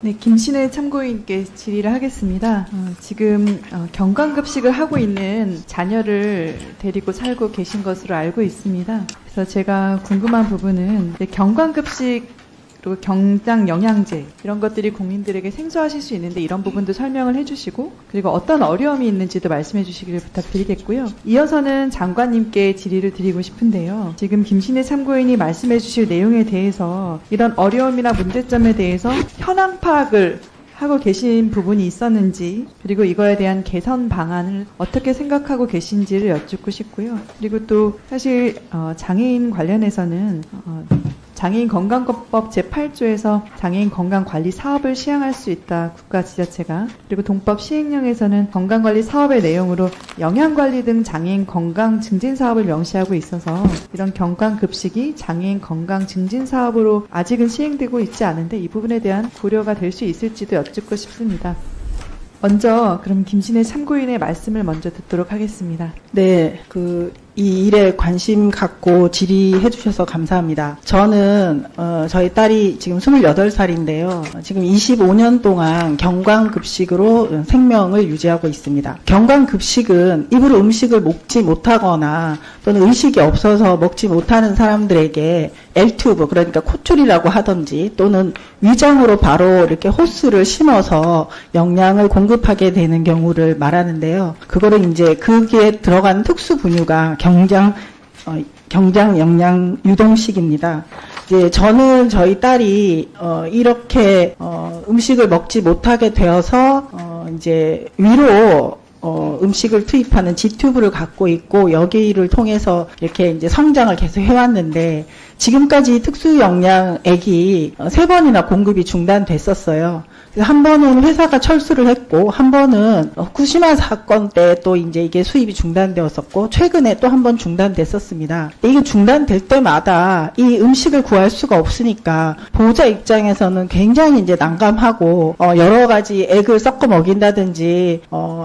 네, 김신혜 참고인께 질의를 하겠습니다. 지금 경강급식을 하고 있는 자녀를 데리고 살고 계신 것으로 알고 있습니다. 그래서 제가 궁금한 부분은 경강급식 그리고 경장 영양제 이런 것들이 국민들에게 생소하실 수 있는데 이런 부분도 설명을 해주시고 그리고 어떤 어려움이 있는지도 말씀해 주시기를 부탁드리겠고요. 이어서는 장관님께 질의를 드리고 싶은데요. 지금 김신혜 참고인이 말씀해 주실 내용에 대해서 이런 어려움이나 문제점에 대해서 현황 파악을 하고 계신 부분이 있었는지 그리고 이거에 대한 개선 방안을 어떻게 생각하고 계신지를 여쭙고 싶고요. 그리고 또 사실 장애인 관련해서는 장애인 건강법 제8조에서 장애인 건강관리 사업을 시행할 수 있다. 국가지자체가. 그리고 동법 시행령에서는 건강관리 사업의 내용으로 영양관리 등 장애인 건강 증진 사업을 명시하고 있어서 이런 경강급식이 장애인 건강 증진 사업으로 아직은 시행되고 있지 않은데 이 부분에 대한 고려가 될 수 있을지도 여쭙고 싶습니다. 먼저 그럼 김신혜 참고인의 말씀을 먼저 듣도록 하겠습니다. 네, 이 일에 관심 갖고 질의해 주셔서 감사합니다. 저는 저희 딸이 지금 28살인데요. 지금 25년 동안 경강급식으로 생명을 유지하고 있습니다. 경강급식은 입으로 음식을 먹지 못하거나 또는 의식이 없어서 먹지 못하는 사람들에게 L튜브, 그러니까 콧줄이라고 하든지 또는 위장으로 바로 이렇게 호스를 심어서 영양을 공급하게 되는 경우를 말하는데요. 그거를 이제 거기에 들어가는 특수 분유가 경장 영양 유동식입니다. 이제 저는 저희 딸이 이렇게 음식을 먹지 못하게 되어서 이제 위로 음식을 투입하는 G튜브를 갖고 있고 여기를 통해서 이렇게 이제 성장을 계속 해왔는데 지금까지 특수 영양액이 3번이나 공급이 중단됐었어요. 그래서 한 번은 회사가 철수를 했고 한 번은 후쿠시마 사건 때 또 이제 이게 수입이 중단되었었고 최근에 또 한 번 중단됐었습니다. 이게 중단될 때마다 이 음식을 구할 수가 없으니까 보호자 입장에서는 굉장히 이제 난감하고 여러 가지 액을 섞어 먹인다든지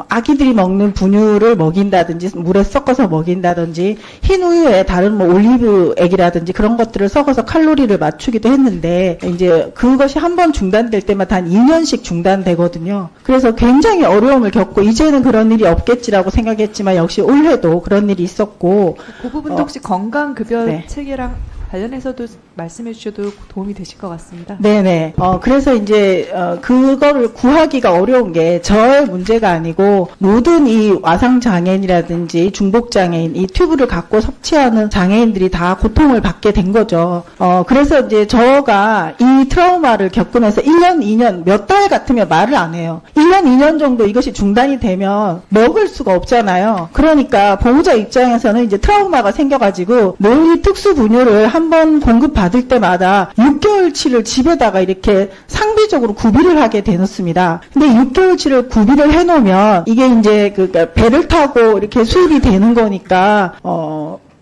아기들이 먹는 분유를 먹인다든지 물에 섞어서 먹인다든지 흰 우유에 다른 뭐 올리브 액이라든지 그런 것들을 섞어서 칼로리를 맞추기도 했는데 이제 그것이 한 번 중단될 때마다 한 2년씩 중단되거든요. 그래서 굉장히 어려움을 겪고 이제는 그런 일이 없겠지라고 생각했지만 역시 올해도 그런 일이 있었고 그 부분도 혹시 건강급여 네. 체계랑 관련해서도 말씀해 주셔도 도움이 되실 것 같습니다. 네네. 그래서 이제, 그거를 구하기가 어려운 게 저의 문제가 아니고 모든 이 와상장애인이라든지 중복장애인, 이 튜브를 갖고 섭취하는 장애인들이 다 고통을 받게 된 거죠. 그래서 이제 저가 이 트라우마를 겪으면서 1년, 2년, 몇 달 같으면 말을 안 해요. 1년, 2년 정도 이것이 중단이 되면 먹을 수가 없잖아요. 그러니까 보호자 입장에서는 이제 트라우마가 생겨가지고 늘 이 특수 분유를 한 번 공급받을 때마다 6개월치를 집에다가 이렇게 상비적으로 구비를 하게 되놓습니다. 근데 6개월치를 구비를 해놓으면 이게 이제 배를 타고 이렇게 수입이 되는 거니까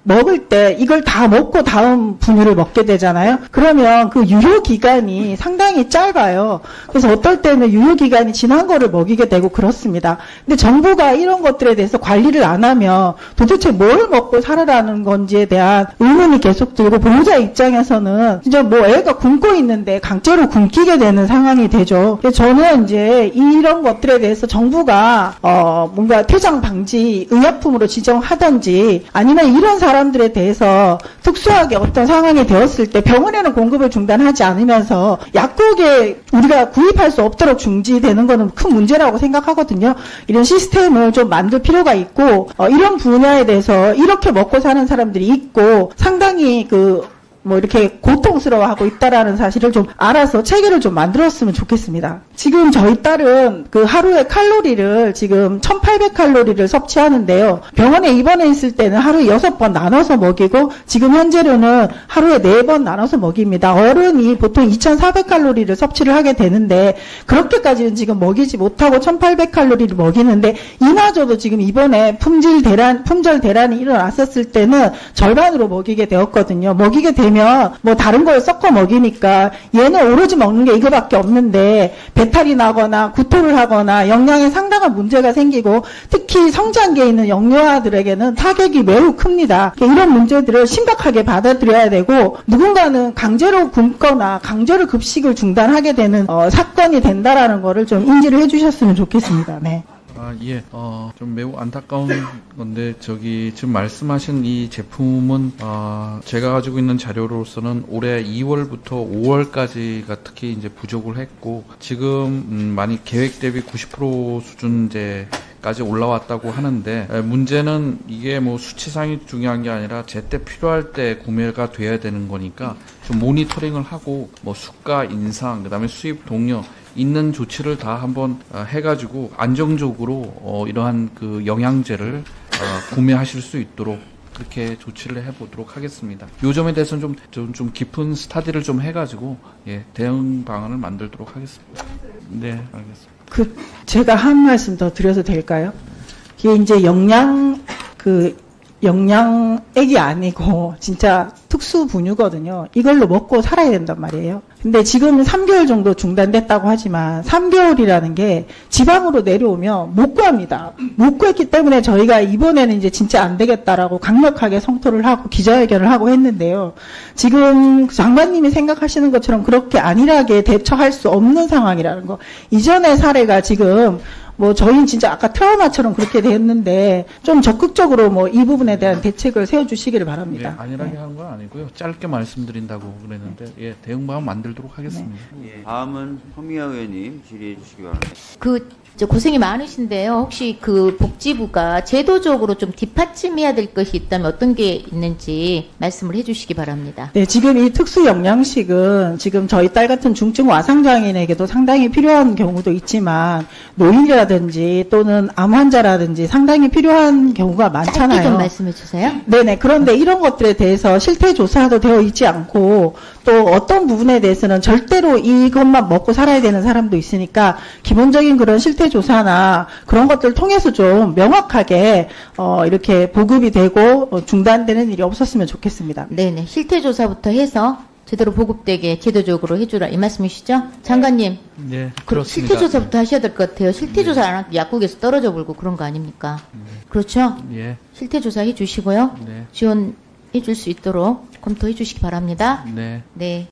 먹을 때 이걸 다 먹고 다음 분유를 먹게 되잖아요. 그러면 그 유효 기간이 상당히 짧아요. 그래서 어떨 때는 유효 기간이 지난 거를 먹이게 되고 그렇습니다. 근데 정부가 이런 것들에 대해서 관리를 안 하면 도대체 뭘 먹고 살아라는 건지에 대한 의문이 계속 들고 보호자 입장에서는 진짜 뭐 애가 굶고 있는데 강제로 굶기게 되는 상황이 되죠. 그래서 저는 이제 이런 것들에 대해서 정부가 뭔가 퇴장 방지 의약품으로 지정하든지 아니면 이런 사람들에 대해서 특수하게 어떤 상황이 되었을 때 병원에는 공급을 중단하지 않으면서 약국에 우리가 구입할 수 없도록 중지되는 거는 큰 문제라고 생각하거든요. 이런 시스템을 좀 만들 필요가 있고 이런 분야에 대해서 이렇게 먹고 사는 사람들이 있고 상당히 이렇게 고통스러워하고 있다라는 사실을 좀 알아서 체계를 좀 만들었으면 좋겠습니다. 지금 저희 딸은 하루에 칼로리를 지금 1800칼로리를 섭취하는데요. 병원에 입원해 있을 때는 하루에 6번 나눠서 먹이고 지금 현재로는 하루에 4번 나눠서 먹입니다. 어른이 보통 2400칼로리를 섭취를 하게 되는데 그렇게까지는 지금 먹이지 못하고 1800칼로리를 먹이는데 이마저도 지금 이번에 품절 대란이 일어났었을 때는 절반으로 먹이게 되었거든요. 먹이게 되면 되면 뭐 다른 걸 섞어 먹이니까 얘는 오로지 먹는 게 이거밖에 없는데 배탈이 나거나 구토를 하거나 영양에 상당한 문제가 생기고 특히 성장기에 있는 영유아들에게는 타격이 매우 큽니다. 이런 문제들을 심각하게 받아들여야 되고 누군가는 강제로 굶거나 강제로 급식을 중단하게 되는 사건이 된다라는 거를 좀 인지를 해주셨으면 좋겠습니다. 네. 예. 좀 매우 안타까운 건데, 지금 말씀하신 이 제품은, 제가 가지고 있는 자료로서는 올해 2월부터 5월까지가 특히 이제 부족을 했고, 지금, 많이 계획 대비 90% 수준제까지 올라왔다고 하는데, 문제는 이게 뭐 수치상이 중요한 게 아니라 제때 필요할 때 구매가 돼야 되는 거니까, 좀 모니터링을 하고, 뭐 수가 인상, 그 다음에 수입 동력, 있는 조치를 다 한번 해가지고 안정적으로 이러한 그 영양제를 구매하실 수 있도록 그렇게 조치를 해보도록 하겠습니다. 요 점에 대해서는 좀 깊은 스타디를 좀 해가지고 대응 방안을 만들도록 하겠습니다. 네, 알겠습니다. 제가 한 말씀 더 드려도 될까요? 이게 이제 영양액이 아니고 진짜 특수 분유거든요. 이걸로 먹고 살아야 된단 말이에요. 근데 지금은 3개월 정도 중단됐다고 하지만 3개월이라는 게 지방으로 내려오면 못 구합니다. 못 구했기 때문에 저희가 이번에는 이제 진짜 안 되겠다라고 강력하게 성토를 하고 기자회견을 하고 했는데요. 지금 장관님이 생각하시는 것처럼 그렇게 안일하게 대처할 수 없는 상황이라는 거. 이전의 사례가 지금 뭐 저희는 진짜 아까 트라우마처럼 그렇게 됐는데 좀 적극적으로 뭐 이 부분에 대한 대책을 세워주시기를 바랍니다. 안일하게 하는 건 아니고요. 짧게 말씀드린다고 그랬는데 대응 방안 만들도록 하겠습니다. 네. 다음은 허미아 의원님 질의해 주시기 바랍니다. 고생이 많으신데요. 혹시 그 복지부가 제도적으로 좀 뒷받침해야 될 것이 있다면 어떤 게 있는지 말씀을 해주시기 바랍니다. 네, 지금 이 특수 영양식은 지금 저희 딸 같은 중증 와상장애인에게도 상당히 필요한 경우도 있지만 노인이라든지 또는 암 환자라든지 상당히 필요한 경우가 많잖아요. 짧게 좀 말씀해 주세요. 네네. 그런데 이런 것들에 대해서 실태 조사도 되어 있지 않고 또 어떤 부분에 대해서는 절대로 이것만 먹고 살아야 되는 사람도 있으니까 기본적인 그런 실태 조사나 그런 것들을 통해서 좀 명확하게 이렇게 보급이 되고 중단되는 일이 없었으면 좋겠습니다. 네네. 실태 조사부터 해서 제대로 보급되게 제도적으로 해주라 이 말씀이시죠? 장관님. 네, 그렇습니다. 실태 조사부터 하셔야 될 것 같아요. 실태 조사 안 하면 약국에서 떨어져 불고 그런 거 아닙니까? 그렇죠? 예. 실태 조사 해주시고요. 네. 지원해 줄 수 있도록 검토해 주시기 바랍니다. 네. 네.